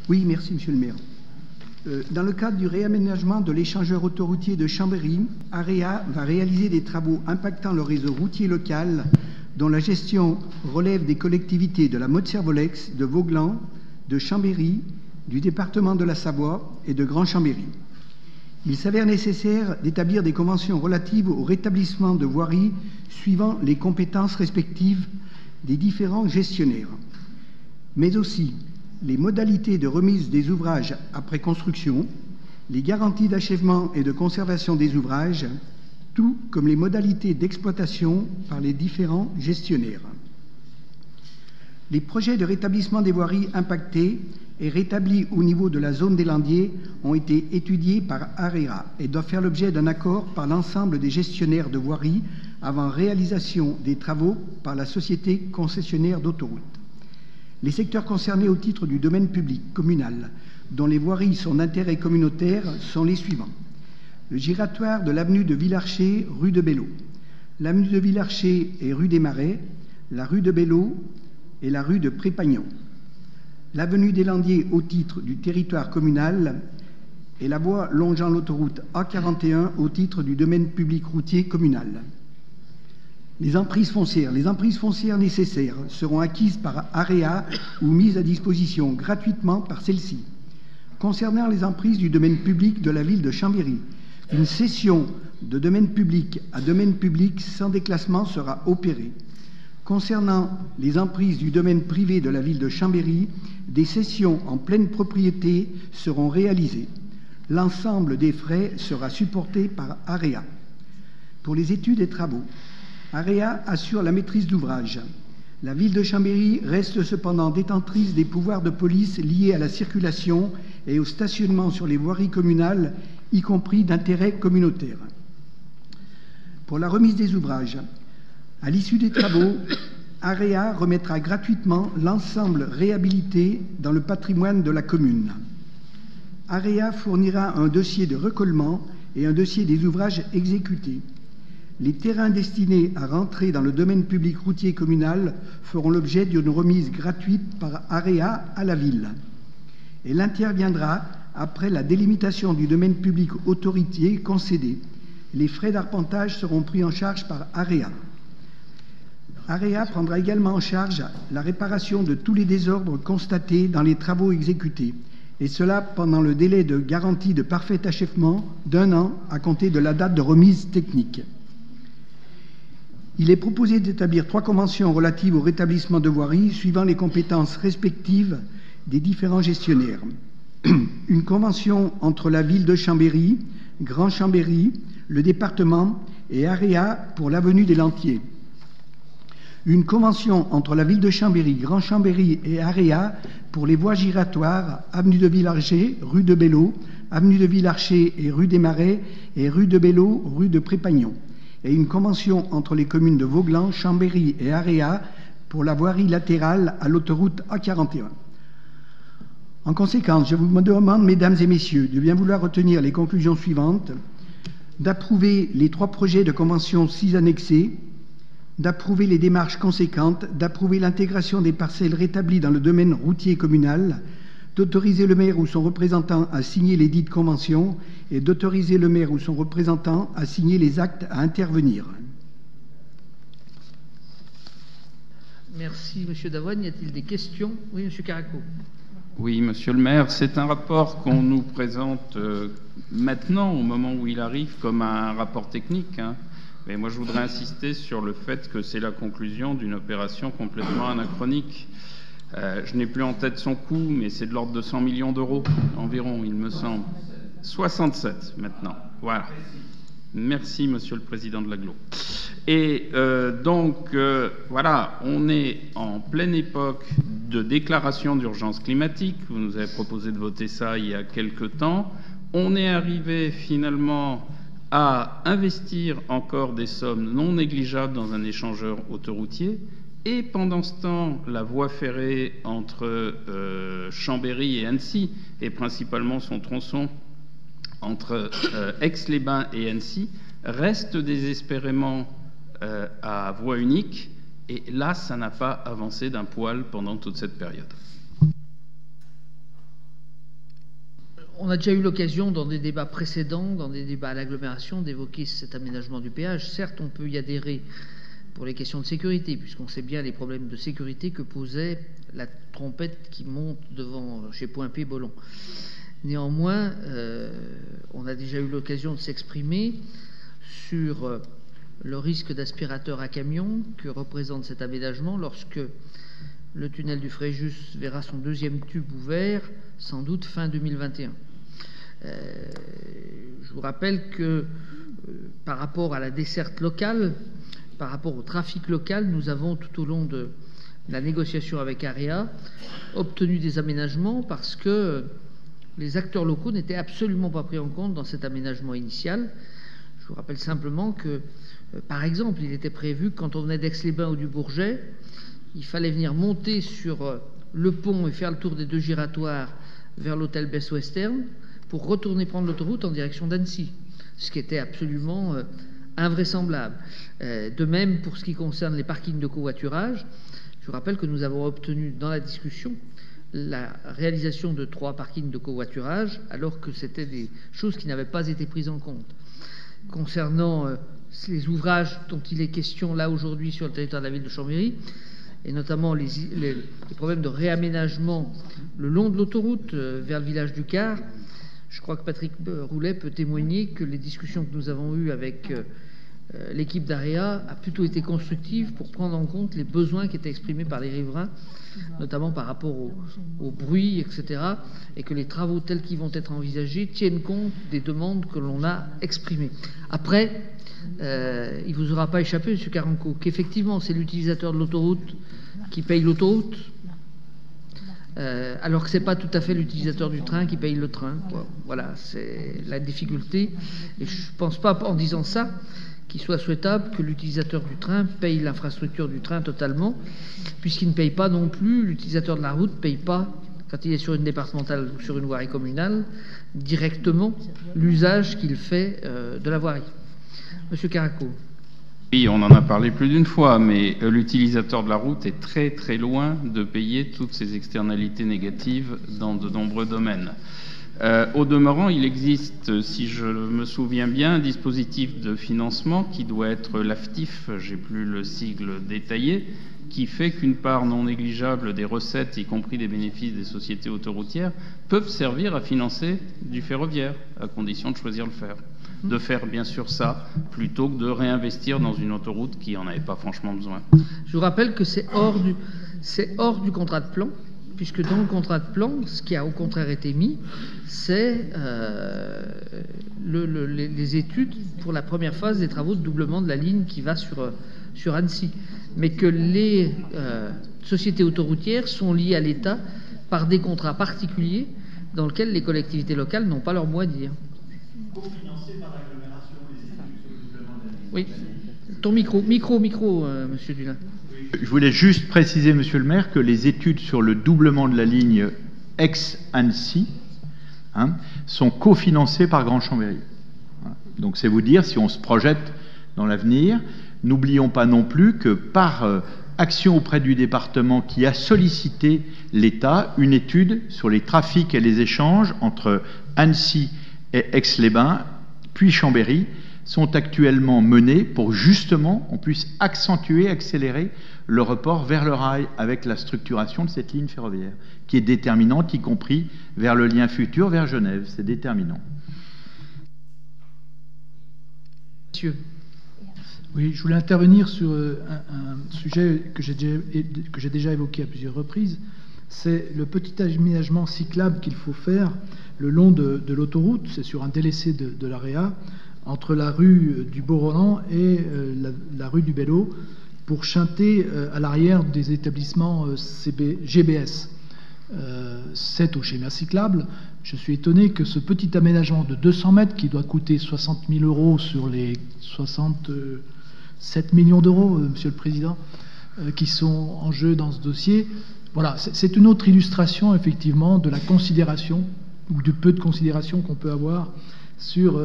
Oui, merci, monsieur le maire. Dans le cadre du réaménagement de l'échangeur autoroutier de Chambéry, AREA va réaliser des travaux impactant le réseau routier local dont la gestion relève des collectivités de la Motte-Servolex, de Vauglan, de Chambéry, du département de la Savoie et de Grand Chambéry. Il s'avère nécessaire d'établir des conventions relatives au rétablissement de voiries suivant les compétences respectives des différents gestionnaires, mais aussi les modalités de remise des ouvrages après construction, les garanties d'achèvement et de conservation des ouvrages, tout comme les modalités d'exploitation par les différents gestionnaires. Les projets de rétablissement des voiries impactées et rétablies au niveau de la zone des Landiers ont été étudiés par AREA et doivent faire l'objet d'un accord par l'ensemble des gestionnaires de voiries avant réalisation des travaux par la société concessionnaire d'autoroutes. Les secteurs concernés au titre du domaine public communal, dont les voiries sont d'intérêt communautaire, sont les suivants. Le giratoire de l'avenue de Villarcher, rue de Belleau, l'avenue de Villarcher et rue des Marais, la rue de Belleau et la rue de Prépagnon, l'avenue des Landiers au titre du territoire communal et la voie longeant l'autoroute A41 au titre du domaine public routier communal. Les emprises foncières nécessaires seront acquises par AREA ou mises à disposition gratuitement par celle-ci. Concernant les emprises du domaine public de la ville de Chambéry, une cession de domaine public à domaine public sans déclassement sera opérée. Concernant les emprises du domaine privé de la ville de Chambéry, des cessions en pleine propriété seront réalisées. L'ensemble des frais sera supporté par AREA. Pour les études et travaux, AREA assure la maîtrise d'ouvrage. La ville de Chambéry reste cependant détentrice des pouvoirs de police liés à la circulation et au stationnement sur les voiries communales, y compris d'intérêt communautaire. Pour la remise des ouvrages, à l'issue des travaux, AREA remettra gratuitement l'ensemble réhabilité dans le patrimoine de la commune. AREA fournira un dossier de recollement et un dossier des ouvrages exécutés. Les terrains destinés à rentrer dans le domaine public routier communal feront l'objet d'une remise gratuite par AREA à la ville. Elle interviendra après la délimitation du domaine public autoroutier concédé. Les frais d'arpentage seront pris en charge par AREA. AREA prendra également en charge la réparation de tous les désordres constatés dans les travaux exécutés, et cela pendant le délai de garantie de parfait achèvement d'1 an à compter de la date de remise technique. Il est proposé d'établir 3 conventions relatives au rétablissement de voiries suivant les compétences respectives des différents gestionnaires. Une convention entre la ville de Chambéry, Grand Chambéry, le département et AREA pour l'avenue des Landiers. Une convention entre la ville de Chambéry, Grand Chambéry et AREA pour les voies giratoires, avenue de Villarcher, rue de Belleau, avenue de Villarcher et rue des Marais et rue de Belleau, rue de Prépagnon. Et une convention entre les communes de Vauglan, Chambéry et AREA pour la voirie latérale à l'autoroute A41. En conséquence, je vous demande, mesdames et messieurs, de bien vouloir retenir les conclusions suivantes: d'approuver les 3 projets de convention 6 annexés, d'approuver les démarches conséquentes, d'approuver l'intégration des parcelles rétablies dans le domaine routier communal, d'autoriser le maire ou son représentant à signer les dites conventions et d'autoriser le maire ou son représentant à signer les actes à intervenir. Merci, M. Davoine. Y a-t-il des questions? Oui, M. Caraco. Oui, Monsieur le maire, c'est un rapport qu'on nous présente maintenant, au moment où il arrive, comme un rapport technique. Mais moi, je voudrais insister sur le fait que c'est la conclusion d'une opération complètement anachronique. Je n'ai plus en tête son coût, mais c'est de l'ordre de 100 millions d'euros environ, il me semble. 67 maintenant. Voilà. Merci, Monsieur le Président de l'Agglo. Et voilà, on est en pleine époque de déclaration d'urgence climatique. Vous nous avez proposé de voter ça il y a quelque temps. On est arrivé finalement à investir encore des sommes non négligeables dans un échangeur autoroutier. Et pendant ce temps, la voie ferrée entre Chambéry et Annecy, et principalement son tronçon entre Aix-les-Bains et Annecy, reste désespérément à voie unique. Et là, ça n'a pas avancé d'un poil pendant toute cette période. a déjà eu l'occasion dans des débats précédents, dans des débats à l'agglomération, d'évoquer cet aménagement du péage. Certes, on peut y adhérer pour les questions de sécurité, puisqu'on sait bien les problèmes de sécurité que posait la trompette qui monte devant chez Point-P-Bolon. Néanmoins, on a déjà eu l'occasion de s'exprimer sur le risque d'aspirateur à camion que représente cet aménagement lorsque le tunnel du Fréjus verra son deuxième tube ouvert, sans doute fin 2021. Je vous rappelle que par rapport à la desserte locale, par rapport au trafic local, nous avons tout au long de la négociation avec AREA obtenu des aménagements parce que les acteurs locaux n'étaient absolument pas pris en compte dans cet aménagement initial. Je vous rappelle simplement que, par exemple, il était prévu que quand on venait d'Aix-les-Bains ou du Bourget, il fallait venir monter sur le pont et faire le tour des 2 giratoires vers l'hôtel Best Western pour retourner prendre l'autoroute en direction d'Annecy, ce qui était absolument invraisemblable. De même, pour ce qui concerne les parkings de covoiturage, je vous rappelle que nous avons obtenu dans la discussion la réalisation de 3 parkings de covoiturage, alors que c'était des choses qui n'avaient pas été prises en compte. Concernant les ouvrages dont il est question là aujourd'hui sur le territoire de la ville de Chambéry, et notamment les problèmes de réaménagement le long de l'autoroute vers le village du Car, je crois que Patrick Roulet peut témoigner que les discussions que nous avons eues avec l'équipe d'AREA a plutôt été constructive pour prendre en compte les besoins qui étaient exprimés par les riverains, notamment par rapport au bruit, etc., et que les travaux tels qu'ils vont être envisagés tiennent compte des demandes que l'on a exprimées. Après, il ne vous aura pas échappé, M. Caranco, qu'effectivement, c'est l'utilisateur de l'autoroute qui paye l'autoroute, alors que ce n'est pas tout à fait l'utilisateur du train qui paye le train. Voilà, c'est la difficulté. Et je ne pense pas, en disant ça, qu'il soit souhaitable que l'utilisateur du train paye l'infrastructure du train totalement, puisqu'il ne paye pas non plus, l'utilisateur de la route ne paye pas, quand il est sur une départementale ou sur une voirie communale, directement l'usage qu'il fait de la voirie. Monsieur Caraco. Oui, on en a parlé plus d'une fois, mais l'utilisateur de la route est très très loin de payer toutes ces externalités négatives dans de nombreux domaines. Au demeurant, il existe, si je me souviens bien, un dispositif de financement qui doit être l'AFTIF, j'ai plus le sigle détaillé, qui fait qu'une part non négligeable des recettes, y compris des bénéfices des sociétés autoroutières, peuvent servir à financer du ferroviaire, à condition de choisir le faire. De faire bien sûr ça, plutôt que de réinvestir dans une autoroute qui n'en avait pas franchement besoin. Je vous rappelle que c'est hors du contrat de plan, puisque dans le contrat de plan, ce qui a au contraire été mis, c'est les études pour la première phase des travaux de doublement de la ligne qui va sur Annecy. Mais que les sociétés autoroutières sont liées à l'État par des contrats particuliers dans lesquels les collectivités locales n'ont pas leur mot à dire. Cofinancé par l'agglomération, les études sur le doublement de la ligne. Oui. Ton micro, monsieur Dulin. Je voulais juste préciser, monsieur le maire, que les études sur le doublement de la ligne Aix-Annecy sont cofinancées par Grand Chambéry. Voilà. Donc c'est vous dire, si on se projette dans l'avenir, n'oublions pas non plus que par action auprès du département qui a sollicité l'État, une étude sur les trafics et les échanges entre Annecy et Aix-les-Bains, puis Chambéry, sont actuellement menées pour justement on puisse accentuer, accélérer le report vers le rail avec la structuration de cette ligne ferroviaire, qui est déterminante, y compris vers le lien futur vers Genève. C'est déterminant. Monsieur. Oui, je voulais intervenir sur un sujet que j'ai déjà évoqué à plusieurs reprises. C'est le petit aménagement cyclable qu'il faut faire le long de l'autoroute. C'est sur un délaissé de l'AREA, entre la rue du Beau-Roland et la rue du Bello, pour chanter à l'arrière des établissements GBS. C'est au schéma cyclable. Je suis étonné que ce petit aménagement de 200 mètres, qui doit coûter 60 000 euros sur les 67 millions d'euros, Monsieur le Président, qui sont en jeu dans ce dossier, voilà, c'est une autre illustration, effectivement, de la considération, ou du peu de considération qu'on peut avoir sur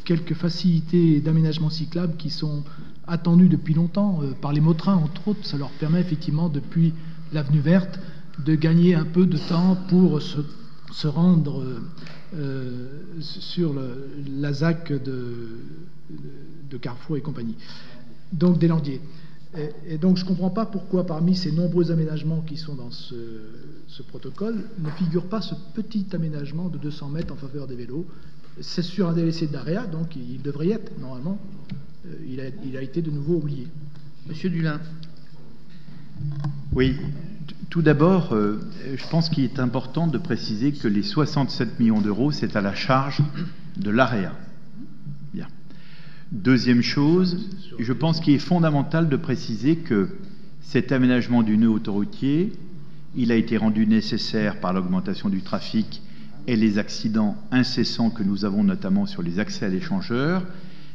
quelques facilités d'aménagement cyclable qui sont attendues depuis longtemps par les Mautrains, entre autres. Ça leur permet effectivement, depuis l'avenue verte, de gagner un peu de temps pour se se rendre sur la ZAC de Carrefour et compagnie, donc des Landiers. Et donc je ne comprends pas pourquoi parmi ces nombreux aménagements qui sont dans ce protocole ne figure pas ce petit aménagement de 200 mètres en faveur des vélos. C'est sur un délaissé d'AREA, donc il devrait y être normalement. Il a été de nouveau oublié. Monsieur Dulin. Oui, tout d'abord, je pense qu'il est important de préciser que les 67 millions d'euros, c'est à la charge de l'AREA. Bien. Deuxième chose, je pense qu'il est fondamental de préciser que cet aménagement du nœud autoroutier, il a été rendu nécessaire par l'augmentation du trafic et les accidents incessants que nous avons notamment sur les accès à l'échangeur,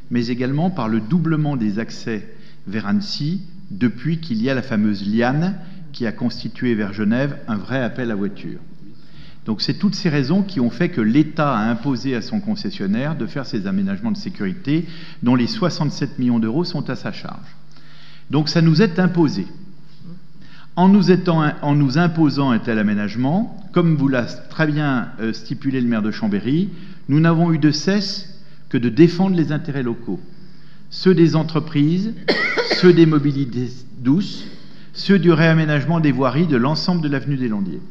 mais également par le doublement des accès vers Annecy depuis qu'il y a la fameuse liane qui a constitué vers Genève un vrai appel à voiture. Donc c'est toutes ces raisons qui ont fait que l'État a imposé à son concessionnaire de faire ces aménagements de sécurité dont les 67 millions d'euros sont à sa charge. Donc ça nous est imposé. En nous imposant un tel aménagement, comme vous l'a très bien stipulé le maire de Chambéry, nous n'avons eu de cesse que de défendre les intérêts locaux, ceux des entreprises, ceux des mobilités douces, ceux du réaménagement des voiries de l'ensemble de l'avenue des Landiers.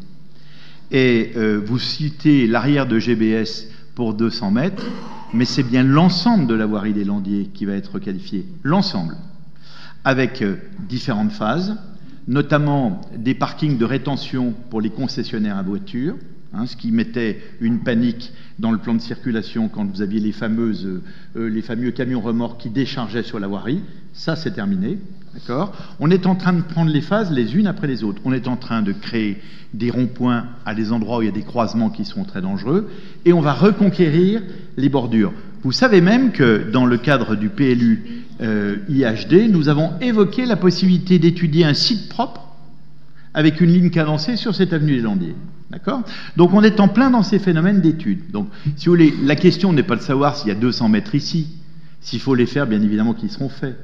Et vous citez l'arrière de GBS pour 200 mètres, mais c'est bien l'ensemble de la voirie des Landiers qui va être qualifié, l'ensemble, avec différentes phases, notamment des parkings de rétention pour les concessionnaires à voiture, ce qui mettait une panique dans le plan de circulation quand vous aviez les fameux camions remorques qui déchargeaient sur la voirie. Ça, c'est terminé. D'accord ? On est en train de prendre les phases les unes après les autres. On est en train de créer des ronds-points à des endroits où il y a des croisements qui sont très dangereux, et on va reconquérir les bordures. Vous savez même que dans le cadre du PLU IHD, nous avons évoqué la possibilité d'étudier un site propre avec une ligne cadencée sur cette avenue des Landiers. D'accord ? Donc on est en plein dans ces phénomènes d'études. Donc, si vous voulez, la question n'est pas de savoir s'il y a 200 mètres ici. S'il faut les faire, bien évidemment qu'ils seront faits.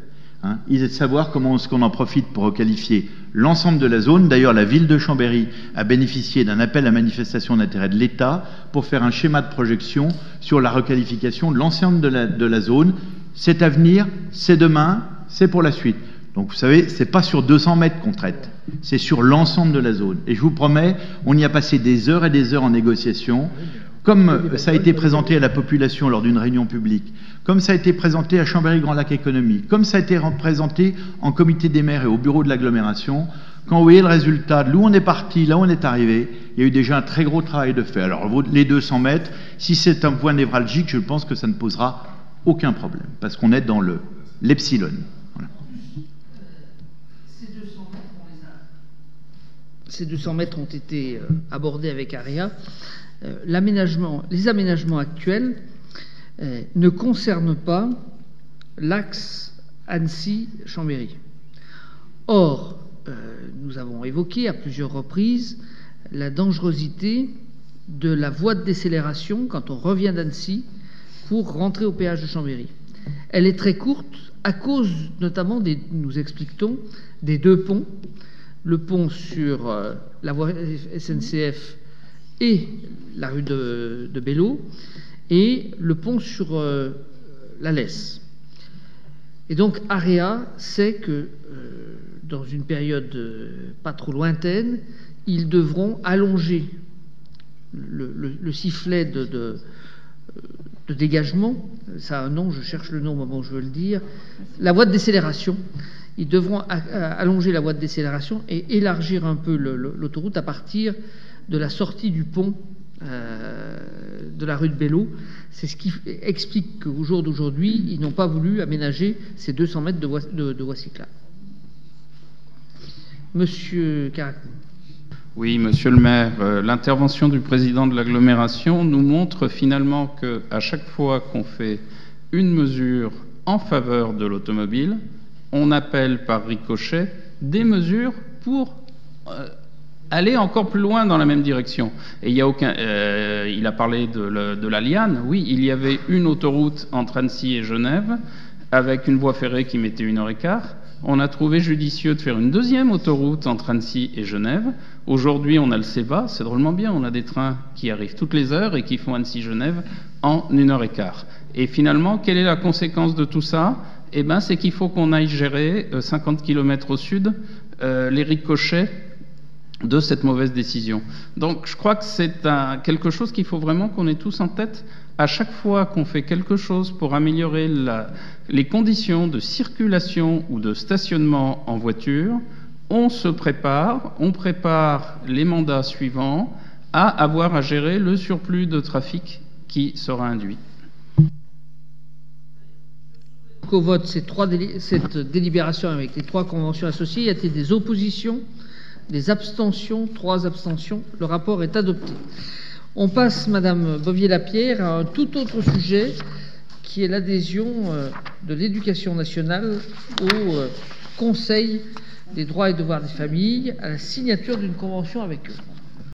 Il est de savoir comment est-ce qu'on en profite pour requalifier l'ensemble de la zone. D'ailleurs, la ville de Chambéry a bénéficié d'un appel à manifestation d'intérêt de l'État pour faire un schéma de projection sur la requalification de l'ensemble de la zone. C'est à venir, c'est demain, c'est pour la suite. Donc vous savez, c'est pas sur 200 mètres qu'on traite, c'est sur l'ensemble de la zone. Et je vous promets, on y a passé des heures et des heures en négociation, comme ça a été présenté à la population lors d'une réunion publique, comme ça a été présenté à Chambéry Grand Lac Économie, comme ça a été présenté en comité des maires et au bureau de l'agglomération. Quand vous voyez le résultat de l'où on est parti, là où on est arrivé, il y a eu déjà un très gros travail de fait. Alors les 200 mètres, si c'est un point névralgique, je pense que ça ne posera aucun problème, parce qu'on est dans l'epsilon. Voilà. Ces 200 mètres ont été abordés avec AREA. Les aménagements actuels ne concernent pas l'axe Annecy-Chambéry. Or, nous avons évoqué à plusieurs reprises la dangerosité de la voie de décélération quand on revient d'Annecy pour rentrer au péage de Chambéry. Elle est très courte à cause notamment nous explique-t-on, des deux ponts, le pont sur la voie SNCF et la rue de Bello, et le pont sur la Lesse. Et donc AREA sait que dans une période pas trop lointaine, ils devront allonger le sifflet de dégagement, ça a un nom, je cherche le nom au moment où je veux le dire, la voie de décélération. Ils devront allonger la voie de décélération et élargir un peu l'autoroute à partir de la sortie du pont de la rue de Bello. C'est ce qui explique qu'au jour d'aujourd'hui, ils n'ont pas voulu aménager ces 200 mètres de voie cyclable. Monsieur Caracou. Oui, monsieur le maire, l'intervention du président de l'agglomération nous montre finalement qu'à chaque fois qu'on fait une mesure en faveur de l'automobile, on appelle par ricochet des mesures pour aller encore plus loin dans la même direction. Et il y a aucun. Il a parlé de la liane. Oui, il y avait une autoroute entre Annecy et Genève avec une voie ferrée qui mettait 1h15. On a trouvé judicieux de faire une deuxième autoroute entre Annecy et Genève. Aujourd'hui, on a le CEVA, c'est drôlement bien, on a des trains qui arrivent toutes les heures et qui font Annecy-Genève en 1h15. Et finalement, quelle est la conséquence de tout ça? Eh ben, c'est qu'il faut qu'on aille gérer 50 km au sud les ricochets de cette mauvaise décision. Donc je crois que c'est quelque chose qu'il faut vraiment qu'on ait tous en tête. À chaque fois qu'on fait quelque chose pour améliorer les conditions de circulation ou de stationnement en voiture, on prépare les mandats suivants à avoir à gérer le surplus de trafic qui sera induit. Au vote cette délibération avec les 3 conventions associées, y a-t-il des oppositions, des abstentions? 3 abstentions. Le rapport est adopté. On passe, Madame Bovier-Lapierre, à un tout autre sujet qui est l'adhésion de l'Éducation nationale au Conseil des droits et devoirs des familles à la signature d'une convention avec eux.